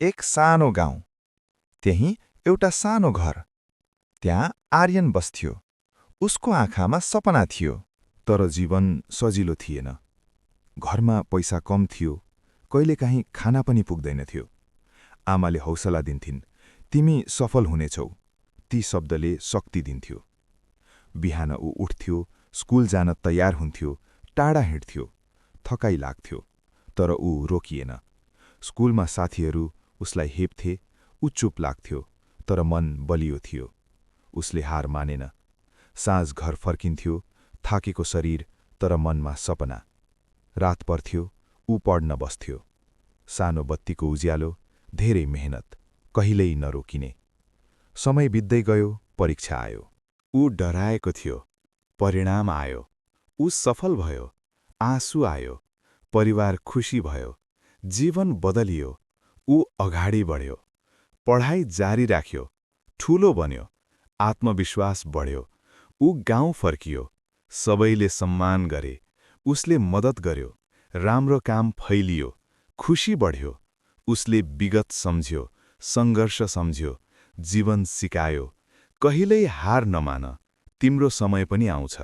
एक सानो गाउँ। त्यहीं एउटा सानो घर। त्यहाँ आर्यन बस्थ्यो। उसको आँखामा सपना थियो, तर जीवन सजिलो थिएन। घरमा पैसा कम थियो, कहिलेकाहीँ खाना पनि पुग्दैनथ्यो। आमाले हौसला दिन्थिन्, तिमी सफल हुनेछौ। ती शब्दले शक्ति दिन्थ्यो। बिहान ऊ उठ्थ्यो, स्कुल जान तयार हुन्थ्यो, टाढा हिँड्थ्यो। थकाइ लाग्थ्यो, तर ऊ रोकिएन। स्कुलमा साथीहरू उसलाई हेप्थे, ऊ चुप लाग्थ्यो, तर मन बलियो थियो। उसले हार मानेन। साँझ घर फर्किन्थ्यो, थाकेको शरीर, तर मनमा सपना। रात पर्थ्यो, ऊ पढ्न बस्थ्यो। सानो बत्तीको उज्यालो, धेरै मेहनत, कहिल्यै नरोकिने। समय बित्दै गयो, परीक्षा आयो। ऊ डराएको थियो। परिणाम आयो। ऊ सफल भयो। आँसु आयो। परिवार खुशी भयो। जीवन बदलियो। ऊ अगाडि बढ्यो। पढाइ जारी राख्यो। ठूलो बन्यो। आत्मविश्वास बढ्यो। ऊ गाउँ फर्कियो। सबैले सम्मान गरे। उसले मद्दत गर्यो। राम्रो काम फैलियो। खुशी बढ्यो। उसले विगत सम्झ्यो, सङ्घर्ष सम्झ्यो, जीवन सिकायो। कहिल्यै हार नमान, तिम्रो समय पनि आउँछ।